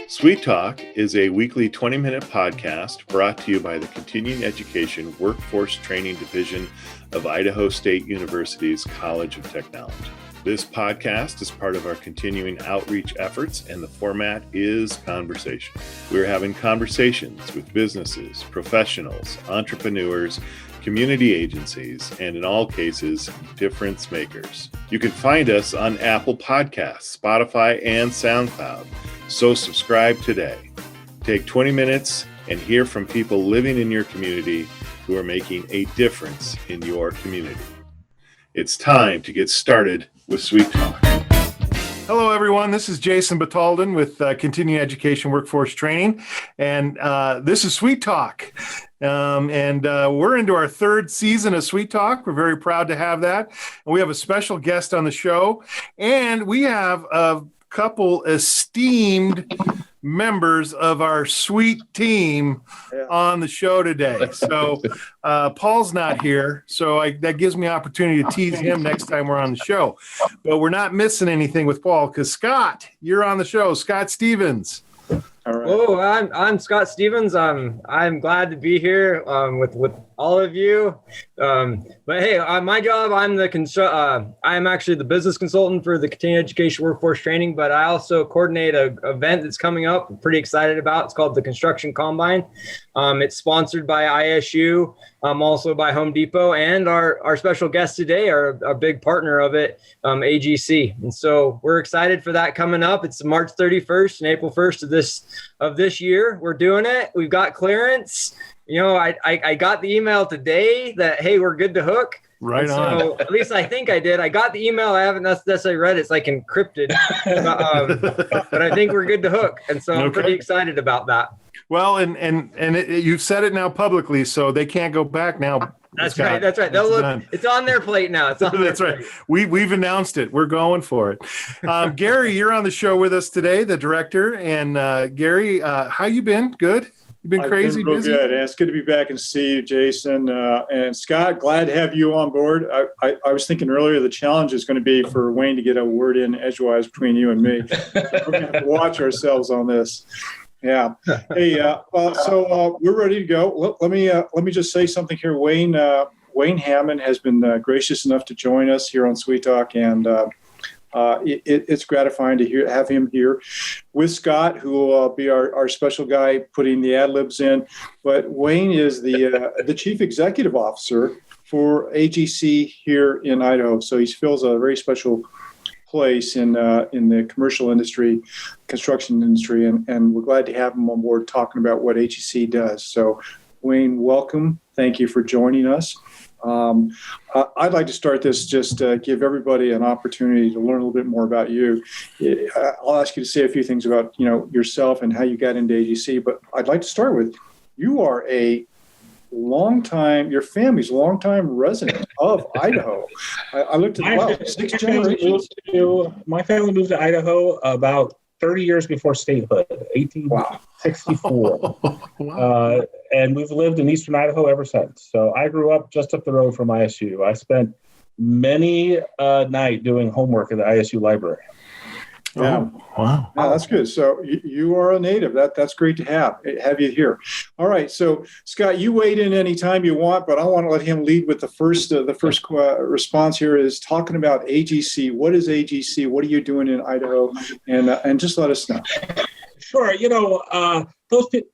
CEWT Talk is a weekly 20-minute podcast brought to you by the Continuing Education Workforce Training Division of Idaho State University's College of Technology. This podcast is part of our continuing outreach efforts, and the format is conversation. We're having conversations with businesses, professionals, entrepreneurs, community agencies, and in all cases, difference makers. You can find us on Apple Podcasts, Spotify, and SoundCloud. So subscribe today. Take 20 minutes and hear from people living in your community who are making a difference in your community. It's time to get started with CEWT Talk. Hello, everyone. This is Jason Batalden with Continuing Education Workforce Training, and this is CEWT Talk. We're into our third season of CEWT Talk. We're very proud to have that. And we have a special guest on the show, and we have a couple esteemed members of our CEWT team on the show today. So Paul's not here, so that gives me opportunity to tease him next time we're on the show. But we're not missing anything with Paul because Scott, you're on the show. Scott Stevens. All right. Oh, I'm Scott Stevens. I'm glad to be here with all of you. But hey, my job, I'm actually the business consultant for the Continuing Education Workforce Training, but I also coordinate an event that's coming up. I'm pretty excited about. It's called the Construction Combine. It's sponsored by ISU, also by Home Depot, and our special guest today, our big partner of it, AGC. And so we're excited for that coming up. It's March 31st and April 1st of this year. We're doing it. We've got clearance. You know, I got the email today that, hey, we're good to hook. Right on. So at least I think I did. I got the email. I haven't necessarily read it. It's like encrypted. But I think we're good to hook. And so I'm pretty excited about that. Well, you've said it now publicly, so they can't go back now. That's right. That's right. They'll look. It's on their plate now. It's on That's right. We've announced it. We're going for it. Gary, you're on the show with us today, the director. And Gary, how you been? Good? You've been crazy busy? Good. It's good to be back and see you, Jason. And Scott, glad to have you on board. I was thinking earlier the challenge is going to be for Wayne to get a word in edgewise between you and me. We're going to have to watch ourselves on this. Yeah. Hey, so we're ready to go. Let me just say something here. Wyane Hammon has been gracious enough to join us here on CEWT Talk, and it's gratifying to have him here with Scott, who will be our special guy putting the ad libs in. But Wyane is the chief executive officer for AGC here in Idaho, so he fills a very special place in the commercial industry, construction industry, and we're glad to have him on board talking about what AGC does. So, Wyane, welcome. Thank you for joining us. I'd like to start this just to give everybody an opportunity to learn a little bit more about you. I'll ask you to say a few things about yourself and how you got into AGC, but I'd like to start with you are your family's longtime resident of Idaho. I looked at 6 generations. My family moved to Idaho about 30 years before statehood, 1864. Wow. And we've lived in eastern Idaho ever since. So I grew up just up the road from ISU. I spent many a night doing homework at the ISU library. Yeah. Wow. Yeah, that's good. So you are a native. That's great to have you here. All right. So Scott, you wade in anytime you want, but I want to let him lead with the first response here is talking about AGC. What is AGC? What are you doing in Idaho? And just let us know. Sure.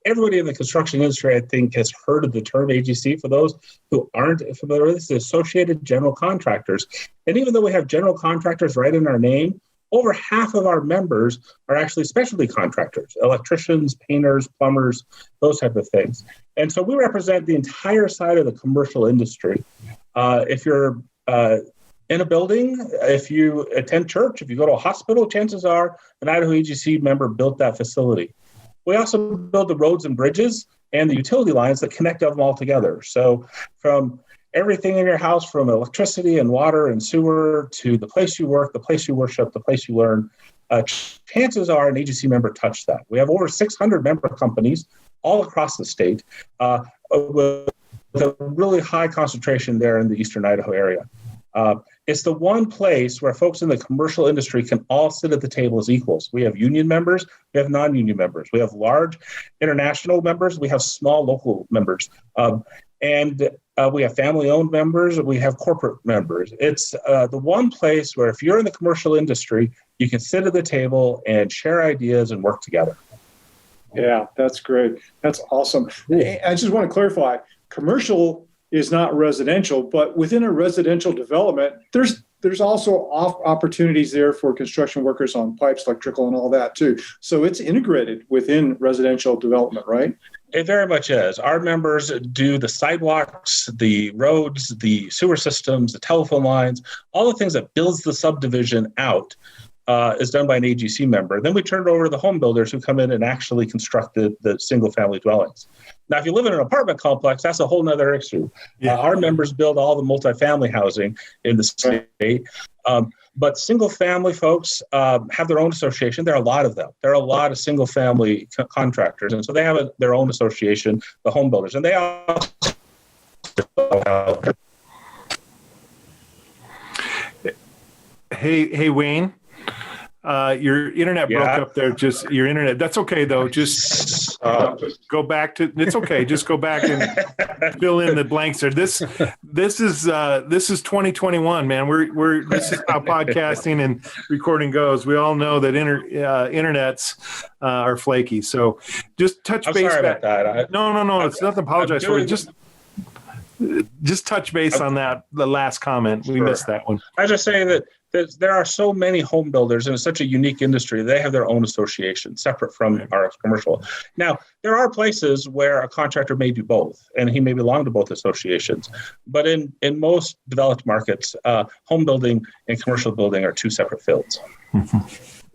Everybody in the construction industry, I think, has heard of the term AGC. For those who aren't familiar with this, it's Associated General Contractors. And even though we have general contractors right in our name, over half of our members are actually specialty contractors, electricians, painters, plumbers, those type of things. And so we represent the entire side of the commercial industry. If you're in a building, if you attend church, if you go to a hospital, chances are an Idaho AGC member built that facility. We also build the roads and bridges and the utility lines that connect them all together. So from everything in your house, from electricity and water and sewer to the place you work, the place you worship, the place you learn, chances are an AGC member touched that. We have over 600 member companies all across the state with a really high concentration there in the eastern Idaho area. It's the one place where folks in the commercial industry can all sit at the table as equals. We have union members, we have non-union members, we have large international members, we have small local members, and we have family-owned members, we have corporate members. It's the one place where if you're in the commercial industry, you can sit at the table and share ideas and work together. Yeah, that's great. That's awesome. I just want to clarify, commercial is not residential, but within a residential development, there's also opportunities there for construction workers on pipes, electrical, and all that too. So it's integrated within residential development, right? It very much is. Our members do the sidewalks, the roads, the sewer systems, the telephone lines, all the things that builds the subdivision out. Is done by an AGC member. Then we turn it over to the home builders who come in and actually construct the single-family dwellings. Now, if you live in an apartment complex, that's a whole nother issue. Yeah. Our members build all the multifamily housing in the state. But single-family folks have their own association. There are a lot of them. There are a lot of single-family contractors, and so they have their own association, the home builders. And they also Hey, Wayne. Your internet broke up there. Just your internet. That's okay though. Just go back to. It's okay. Just go back and fill in the blanks there. This is 2021, man. This is how podcasting and recording goes. We all know that internets are flaky. So just touch base. Sorry about that. No. It's nothing to apologize for. Just touch base on that. The last comment. We missed that one. I was just saying that there are so many home builders, and it's such a unique industry. They have their own association, separate from our commercial. Now, there are places where a contractor may do both, and he may belong to both associations. But in most developed markets, home building and commercial building are two separate fields.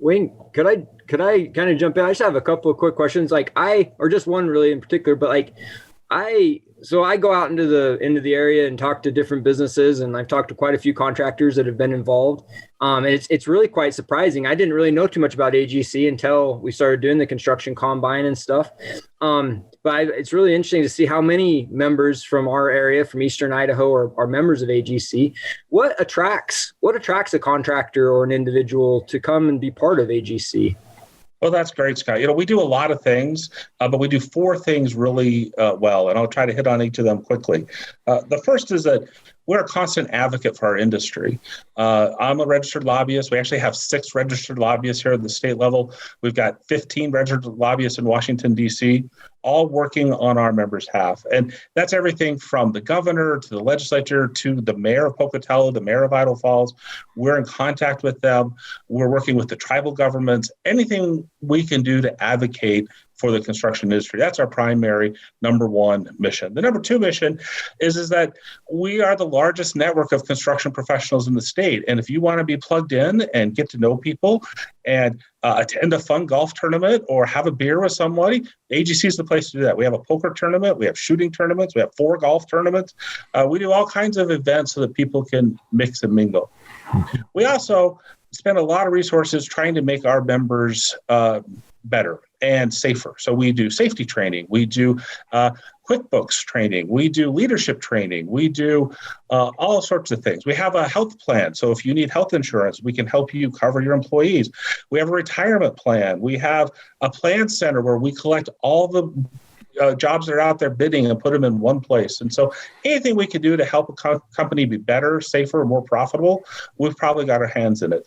Wayne, could I kind of jump in? I just have a couple of quick questions. Or just one really in particular, but so I go out into the area and talk to different businesses, and I've talked to quite a few contractors that have been involved. And it's really quite surprising. I didn't really know too much about AGC until we started doing the construction combine and stuff. But it's really interesting to see how many members from our area, from Eastern Idaho, are members of AGC. What attracts a contractor or an individual to come and be part of AGC? Well, that's great, Scott. We do a lot of things, but we do four things really well, and I'll try to hit on each of them quickly. The first is that we're a constant advocate for our industry. I'm a registered lobbyist. We actually have 6 registered lobbyists here at the state level. We've got 15 registered lobbyists in Washington, D.C., all working on our members' behalf. And that's everything from the governor to the legislature to the mayor of Pocatello, the mayor of Idaho Falls. We're in contact with them. We're working with the tribal governments. Anything we can do to advocate for the construction industry. That's our primary number one mission. The number two mission is that we are the largest network of construction professionals in the state. And if you want to be plugged in and get to know people and attend a fun golf tournament or have a beer with somebody, AGC is the place to do that. We have a poker tournament, we have shooting tournaments, we have 4 golf tournaments. We do all kinds of events so that people can mix and mingle. We also spend a lot of resources trying to make our members better and safer. So we do safety training, we do QuickBooks training, we do leadership training, we do all sorts of things. We have a health plan. So if you need health insurance, we can help you cover your employees. We have a retirement plan. We have a plan center where we collect all the jobs that are out there bidding and put them in one place. And so anything we can do to help a company be better, safer, more profitable, we've probably got our hands in it.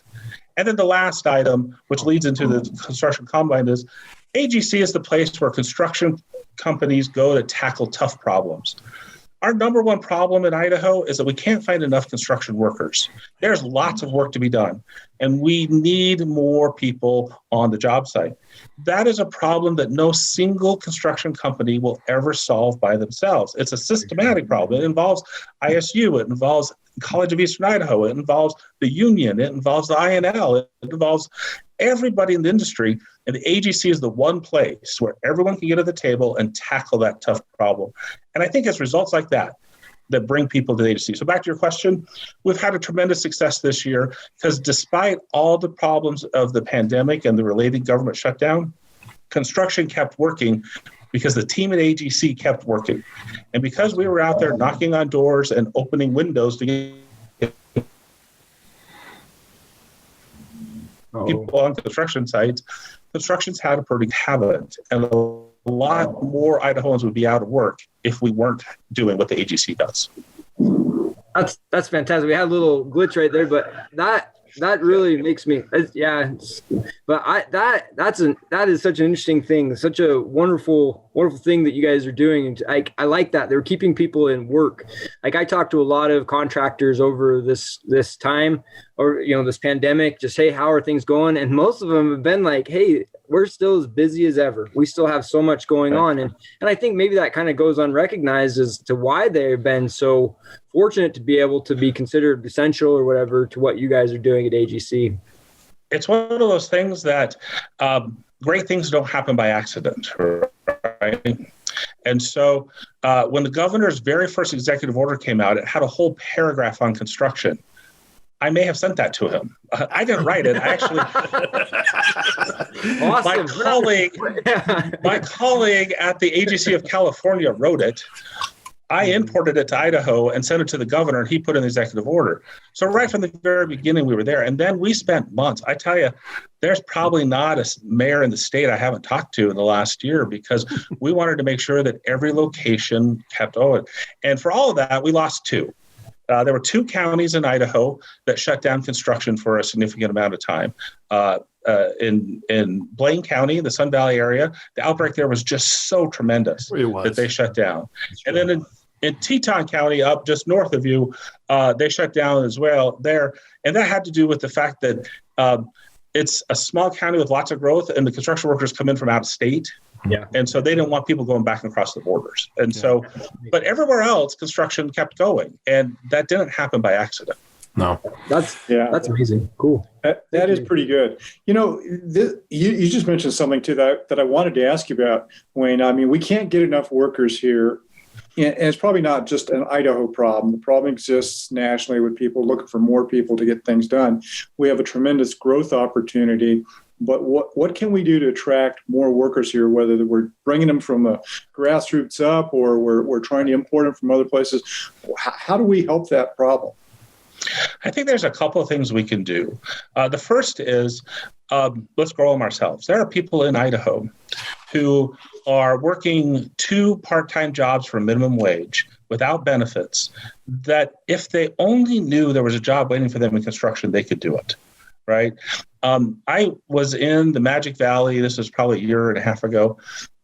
And then the last item, which leads into the construction combine, is AGC is the place where construction companies go to tackle tough problems. Our number one problem in Idaho is that we can't find enough construction workers. There's lots of work to be done, and we need more people on the job site. That is a problem that no single construction company will ever solve by themselves. It's a systematic problem. It involves ISU, it involves College of Eastern Idaho, it involves the union, it involves the INL, it involves everybody in the industry. And the AGC is the one place where everyone can get at the table and tackle that tough problem. And I think it's results like that that bring people to the AGC. So back to your question, we've had a tremendous success this year because despite all the problems of the pandemic and the related government shutdown, construction kept working because the team at AGC kept working. And because we were out there knocking on doors and opening windows to get people on construction sites, construction's had a pretty habit. And a lot more Idahoans would be out of work if we weren't doing what the AGC does. That's fantastic. We had a little glitch right there, but that really makes me, but that is such an interesting thing, such a wonderful thing that you guys are doing. And I like that they're keeping people in work. Like I talked to a lot of contractors over this time, or this pandemic, just, hey, how are things going? And most of them have been like, hey, we're still as busy as ever. We still have so much going on. And I think maybe that kind of goes unrecognized as to why they've been so fortunate to be able to be considered essential or whatever to what you guys are doing at AGC. It's one of those things that great things don't happen by accident, right? And so when the governor's very first executive order came out, it had a whole paragraph on construction. I may have sent that to him. I didn't write it. I actually, awesome. my colleague at the AGC of California wrote it. I imported it to Idaho and sent it to the governor, and he put in the executive order. So right from the very beginning, we were there. And then we spent months. I tell you, there's probably not a mayor in the state I haven't talked to in the last year, because we wanted to make sure that every location kept going. And for all of that, we lost two. There were two counties in Idaho that shut down construction for a significant amount of time. In Blaine County, the Sun Valley area, the outbreak there was just so tremendous that they shut down. And then in Teton County, up just north of you, they shut down as well there. And that had to do with the fact that it's a small county with lots of growth, and the construction workers come in from out of state. Yeah. And so they didn't want people going back across the borders. And so, but everywhere else, construction kept going, and that didn't happen by accident. No. That's amazing. Cool. That is pretty good. You just mentioned something too that I wanted to ask you about, Wayne. I mean, we can't get enough workers here. And it's probably not just an Idaho problem. The problem exists nationally with people looking for more people to get things done. We have a tremendous growth opportunity. But what can we do to attract more workers here, whether we're bringing them from the grassroots up or we're trying to import them from other places? How do we help that problem? I think there's a couple of things we can do. The first is let's grow them ourselves. There are people in Idaho who are working 2 part-time jobs for minimum wage without benefits, that if they only knew there was a job waiting for them in construction, they could do it. Right. I was in the Magic Valley. This was probably a year and a half ago.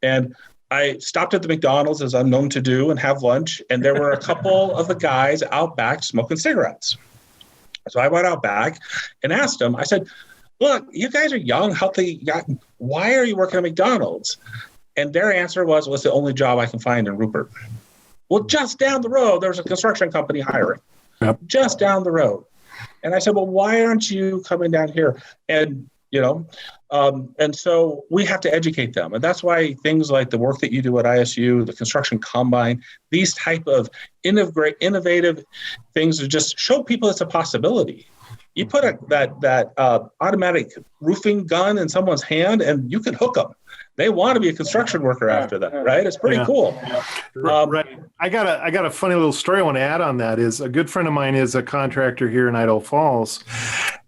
And I stopped at the McDonald's, as I'm known to do, and have lunch. And there were a couple of the guys out back smoking cigarettes. So I went out back and asked them, I said, look, you guys are young, healthy. Why are you working at McDonald's? And their answer was, well, it's the only job I can find in Rupert. Well, just down the road, there's a construction company hiring. Yep. Just down the road. And I said, well, why aren't you coming down here? And, and so we have to educate them. And that's why things like the work that you do at ISU, the construction combine, these type of innovative things to just show people it's a possibility. You put that automatic roofing gun in someone's hand and you can hook them. They want to be a construction worker after that, right? It's pretty cool. Right. I got a funny little story I want to add on that. Is a good friend of mine is a contractor here in Idaho Falls,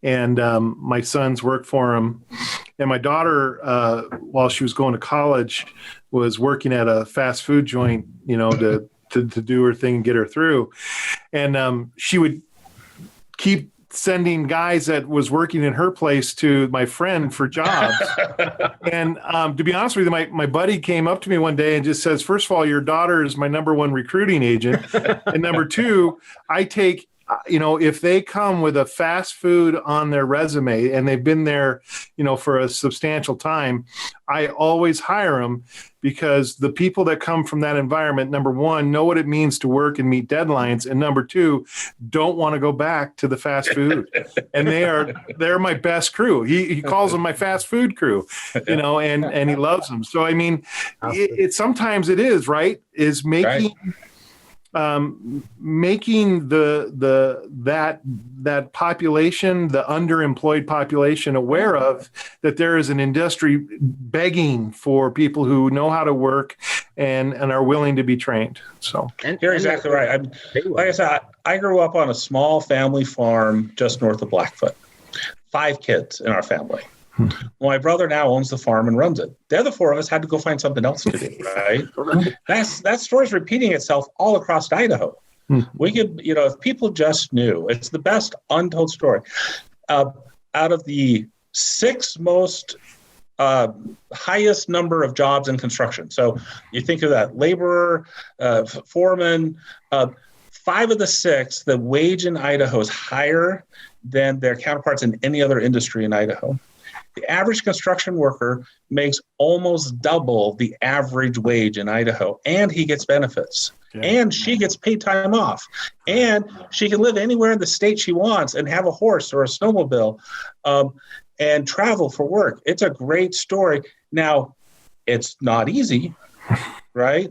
and my sons work for him. And my daughter, while she was going to college, was working at a fast food joint, to do her thing and get her through. And she would keep sending guys that was working in her place to my friend for jobs. And to be honest with you, my buddy came up to me one day and just says, first of all, your daughter is my number one recruiting agent. And number two, I take, if they come with a fast food on their resume and they've been there, for a substantial time, I always hire them, because the people that come from that environment, number one, know what it means to work and meet deadlines. And number two, don't want to go back to the fast food. And they're my best crew. He calls them my fast food crew, and he loves them. So, I mean, it sometimes it is, right, is making making that population, the underemployed population, aware of that there is an industry begging for people who know how to work and are willing to be trained. So you're exactly right. Like I said, I grew up on a small family farm just north of Blackfoot. 5 kids in our family. Well, my brother now owns the farm and runs it. The other 4 of us had to go find something else to do, right? That story's repeating itself all across Idaho. We could, if people just knew, it's the best untold story. Out of the 6 most highest number of jobs in construction. So you think of that, laborer, foreman, 5 of the 6, the wage in Idaho is higher than their counterparts in any other industry in Idaho. The average construction worker makes almost double the average wage in Idaho, and he gets benefits. Yeah. And she gets paid time off. And she can live anywhere in the state she wants and have a horse or a snowmobile and travel for work. It's a great story. Now, it's not easy, right?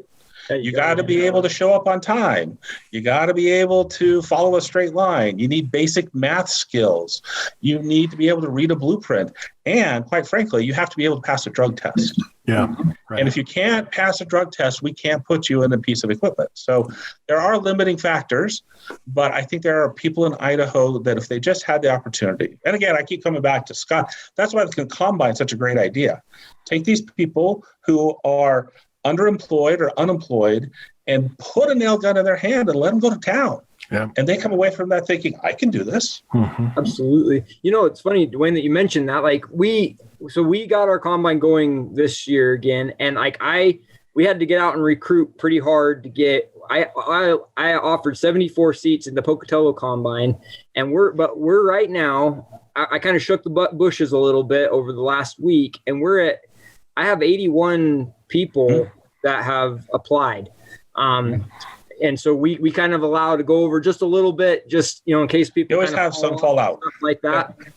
You got to be able to show up on time. You got to be able to follow a straight line. You need basic math skills. You need to be able to read a blueprint. And quite frankly, you have to be able to pass a drug test. Yeah. Right. And if you can't pass a drug test, we can't put you in a piece of equipment. So there are limiting factors, but I think there are people in Idaho that if they just had the opportunity, and again, I keep coming back to Scott, that's why the Combine is such a great idea. Take these people who are underemployed or unemployed and put a nail gun in their hand and let them go to town. Yeah. And they come away from that thinking, I can do this. Mm-hmm. Absolutely. It's funny, Dwayne, that you mentioned that. Like we got our Combine going this year again. And we had to get out and recruit pretty hard to get, I offered 74 seats in the Pocatello Combine. And we're right now, I kind of shook the bushes a little bit over the last week. And I have 81 people that have applied. And so we kind of allow to go over just a little bit, just, in case people you always have some fallout stuff like that. Yeah.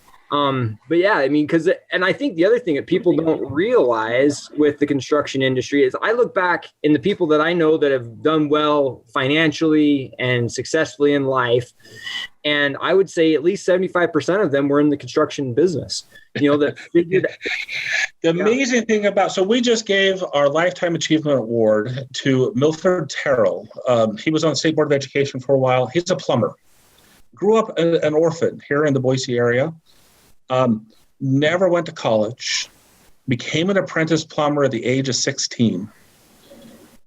But yeah, I mean, and I think the other thing that people don't realize with the construction industry is I look back in the people that I know that have done well financially and successfully in life. And I would say at least 75% of them were in the construction business. The amazing thing so we just gave our Lifetime Achievement Award to Milford Terrell. He was on the State Board of Education for a while. He's a plumber. Grew up an orphan here in the Boise area. Never went to college. Became an apprentice plumber at the age of 16.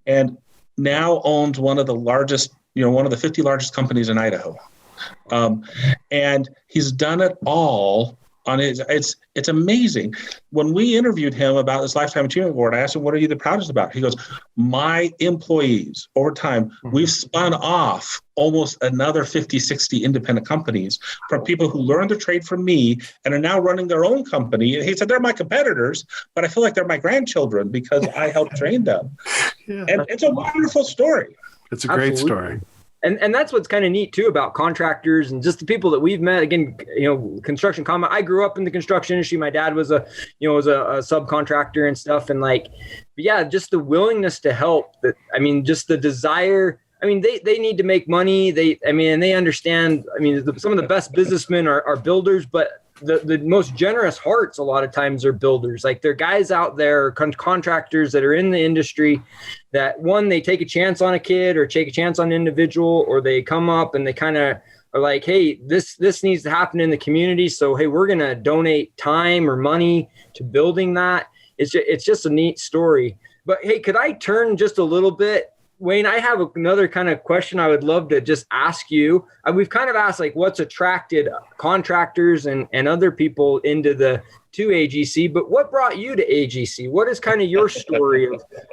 And now owns one of the largest, one of the 50 largest companies in Idaho. And he's done it all on his, it's amazing. When we interviewed him about this Lifetime Achievement Award, I asked him, what are you the proudest about? He goes, my employees, over time, we've spun off almost another 50, 60 independent companies from people who learned their trade from me and are now running their own company. And he said, they're my competitors, but I feel like they're my grandchildren because I helped train them. Yeah. And it's a wonderful story. It's a great story. And that's what's kind of neat too about contractors and just the people that we've met. Again, construction comment. I grew up in the construction industry. My dad was a subcontractor and stuff. And just the willingness to help. Just the desire. They need to make money. They understand. Some of the best businessmen are builders, but the most generous hearts a lot of times are builders. Like they're guys out there, contractors that are in the industry that they take a chance on a kid or take a chance on an individual, or they come up and they kind of are like, hey, this needs to happen in the community. So, hey, we're going to donate time or money to building that. It's just a neat story. But hey, could I turn just a little bit? Wayne, I have another kind of question I would love to just ask you. We've kind of asked what's attracted contractors and other people to AGC, but what brought you to AGC? What is kind of your story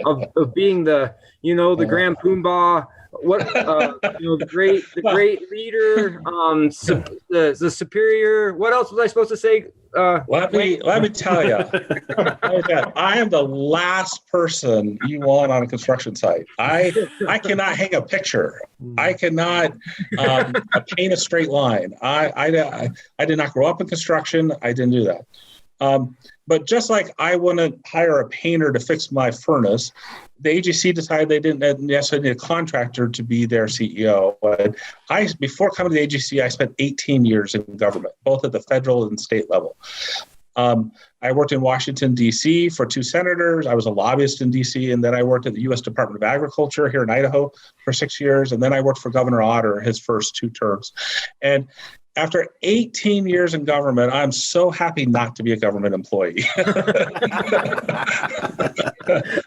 of being the Grand Poobah, the great leader, the superior? What else was I supposed to say? Let me tell you, I am the last person you want on a construction site. I cannot hang a picture. I cannot paint a straight line. I did not grow up in construction. I didn't do that. But just like I want to hire a painter to fix my furnace, the AGC decided they didn't necessarily need a contractor to be their CEO. But before coming to the AGC, I spent 18 years in government, both at the federal and state level. I worked in Washington, D.C. for 2 senators. I was a lobbyist in D.C., and then I worked at the U.S. Department of Agriculture here in Idaho for 6 years, and then I worked for Governor Otter his first 2 terms. And after 18 years in government, I'm so happy not to be a government employee.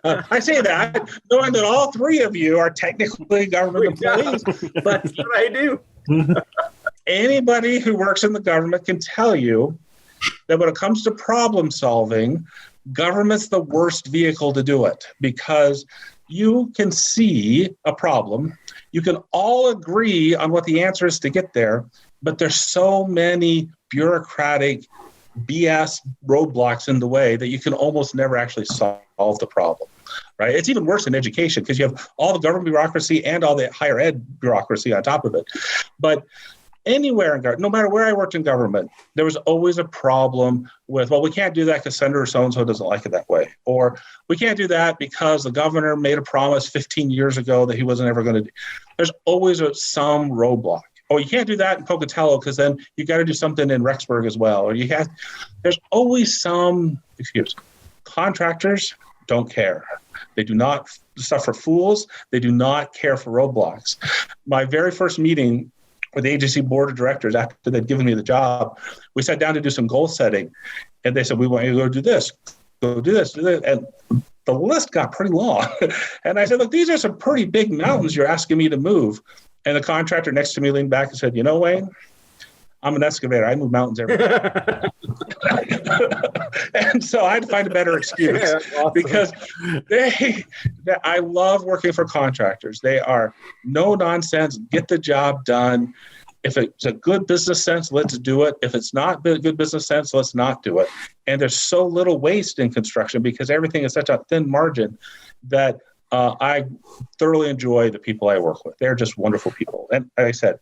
I say that knowing that all 3 of you are technically government employees. But that's what I do. Anybody who works in the government can tell you that when it comes to problem solving, government's the worst vehicle to do it, because you can see a problem. You can all agree on what the answer is to get there, but there's so many bureaucratic BS roadblocks in the way that you can almost never actually solve the problem, right? It's even worse in education because you have all the government bureaucracy and all the higher ed bureaucracy on top of it. But anywhere in government, no matter where I worked in government, there was always a problem with, well, we can't do that because Senator so-and-so doesn't like it that way. Or we can't do that because the governor made a promise 15 years ago that he wasn't ever going to do. There's always some roadblock. Oh, you can't do that in Pocatello because then you got to do something in Rexburg as well. Or there's always some excuse. Contractors don't care. They do not suffer fools. They do not care for roadblocks. My very first meeting with the agency board of directors after they'd given me the job, we sat down to do some goal setting, and they said, we want you to go do this, go do this, do this. And the list got pretty long. And I said, look, these are some pretty big mountains you're asking me to move. And the contractor next to me leaned back and said, you know, Wayne, I'm an excavator. I move mountains every day. And so I had to find a better excuse. Yeah, awesome. Because I love working for contractors. They are no nonsense, get the job done. If it's a good business sense, let's do it. If it's not good business sense, let's not do it. And there's so little waste in construction because everything is such a thin margin that I thoroughly enjoy the people I work with. They're just wonderful people. And like I said,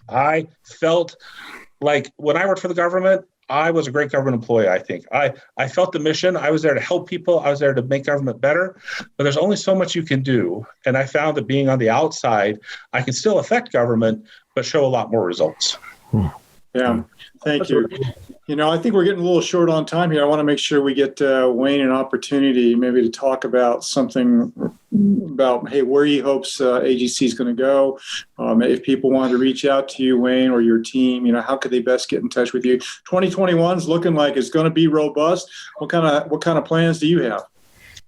I felt like when I worked for the government, I was a great government employee, I think. I felt the mission. I was there to help people. I was there to make government better. But there's only so much you can do. And I found that being on the outside, I can still affect government, but show a lot more results. Yeah, thank you. You know, I think we're getting a little short on time here. I want to make sure we get Wayne an opportunity maybe to talk about something about, hey, where he hopes AGC is going to go. If people wanted to reach out to you, Wayne, or your team, you know, how could they best get in touch with you? 2021 is looking like it's going to be robust. What kind of plans do you have?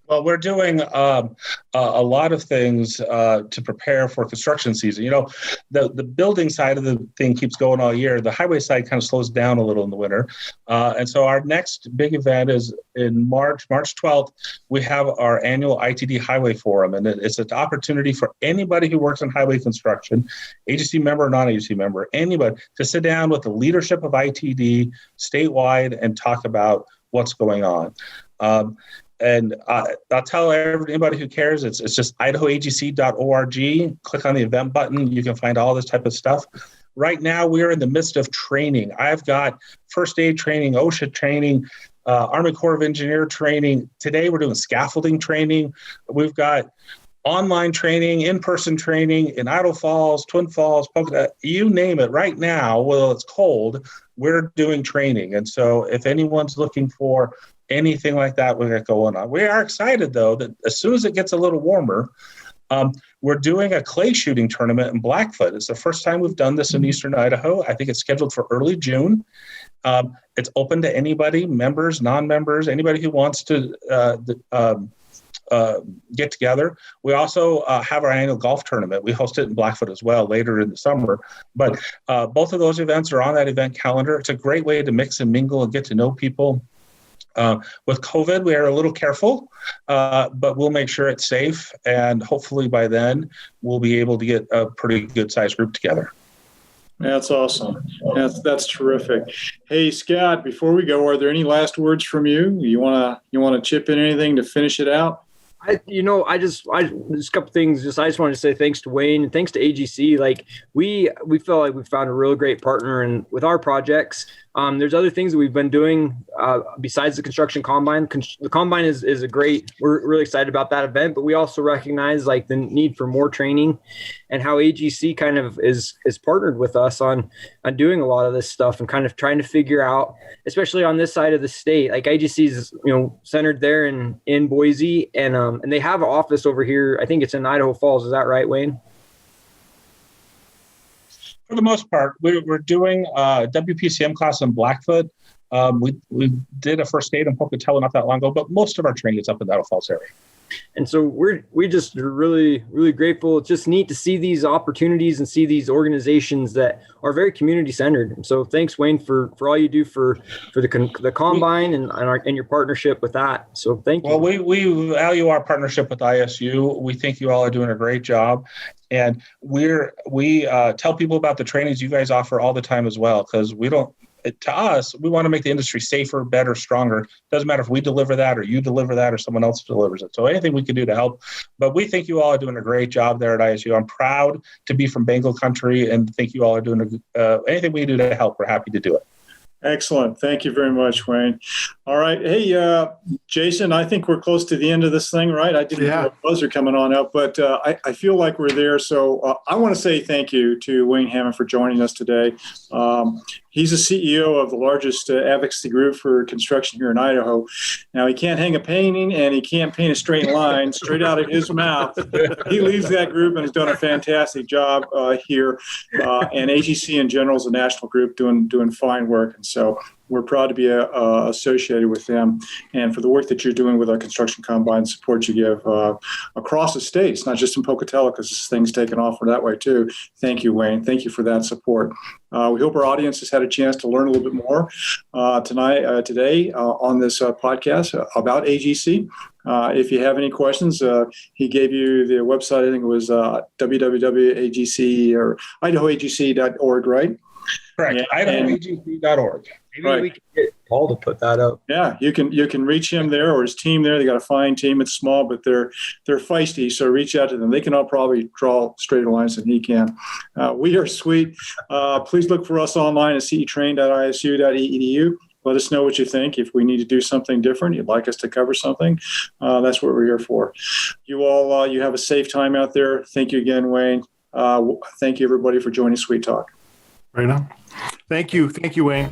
Well, we're doing a lot of things to prepare for construction season. You know, the building side of the thing keeps going all year. The highway side kind of slows down a little in the winter. And so our next big event is in March 12th. We have our annual ITD Highway Forum. And it's an opportunity for anybody who works in highway construction, agency member or non-agency member, anybody, to sit down with the leadership of ITD statewide and talk about what's going on. And I'll tell anybody who cares, it's just idahoagc.org. Click on the event button. You can find all this type of stuff. Right now, we're in the midst of training. I've got first aid training, OSHA training, Army Corps of Engineer training. Today, we're doing scaffolding training. We've got online training, in-person training in Idaho Falls, Twin Falls, you name it. Right now, while it's cold, we're doing training. And so if anyone's looking for anything like that, we got going on. We are excited, though, that as soon as it gets a little warmer, we're doing a clay shooting tournament in Blackfoot. It's the first time we've done this in Eastern Idaho. I think it's scheduled for early June. It's open to anybody, members, non-members, anybody who wants to get together. We also have our annual golf tournament. We host it in Blackfoot as well later in the summer. But both of those events are on that event calendar. It's a great way to mix and mingle and get to know people. With COVID, we are a little careful, but we'll make sure it's safe. And hopefully by then, we'll be able to get a pretty good sized group together. That's awesome. That's terrific. Hey, Scott, before we go, are there any last words from you? You want to chip in anything to finish it out? just a couple things. I just wanted to say thanks to Wyane and thanks to AGC. Like we feel like we found a real great partner, and with our projects, there's other things that we've been doing besides the construction combine. The combine is a great. We're really excited about that event, but we also recognize like the need for more training, and how AGC kind of is partnered with us on doing a lot of this stuff and kind of trying to figure out, especially on this side of the state. Like AGC is centered there in Boise, and they have an office over here. I think it's in Idaho Falls. Is that right, Wyane? For the most part, we're doing a WPCM class in Blackfoot. We did a first aid in Pocatello not that long ago, but most of our training is up in the Idaho Falls area. And so we just are really, really grateful. It's just neat to see these opportunities and see these organizations that are very community centered. So thanks, Wyane, for all you do for the combine and your partnership with that. So thank you. Well, we value our partnership with ISU. We think you all are doing a great job. And we tell people about the trainings you guys offer all the time as well, because to us, we want to make the industry safer, better, stronger. Doesn't matter if we deliver that or you deliver that or someone else delivers it. So anything we can do to help. But we think you all are doing a great job there at ISU. I'm proud to be from Bengal country and think you all are doing anything we can do to help. We're happy to do it. Excellent. Thank you very much, Wyane. All right. Hey, Jason, I think we're close to the end of this thing, right? I didn't hear a buzzer coming on out, but I feel like we're there. So I want to say thank you to Wyane Hammon for joining us today. He's the CEO of the largest advocacy group for construction here in Idaho. Now, he can't hang a painting and he can't paint a straight line straight out of his mouth. He leads that group and has done a fantastic job here. And AGC in general is a national group doing fine work. And so we're proud to be associated with them and for the work that you're doing with our construction combine support you give across the states, not just in Pocatello, because this thing's taken off for that way too. Thank you, Wyane. Thank you for that support. We hope our audience has had a chance to learn a little bit more today on this podcast about AGC. If you have any questions, he gave you the website. I think it was www.agc or idahoagc.org, right? Correct. idahoagc.org. Maybe we can get Paul to put that up. Yeah, you can reach him there or his team there. They got a fine team. It's small, but they're feisty. So reach out to them. They can all probably draw straighter lines than he can. We are sweet. Please look for us online at cetrain.isu.edu. Let us know what you think. If we need to do something different, you'd like us to cover something, that's what we're here for. You all, you have a safe time out there. Thank you again, Wyane. Thank you, everybody, for joining Sweet Talk. Right on. Thank you. Thank you, Wyane.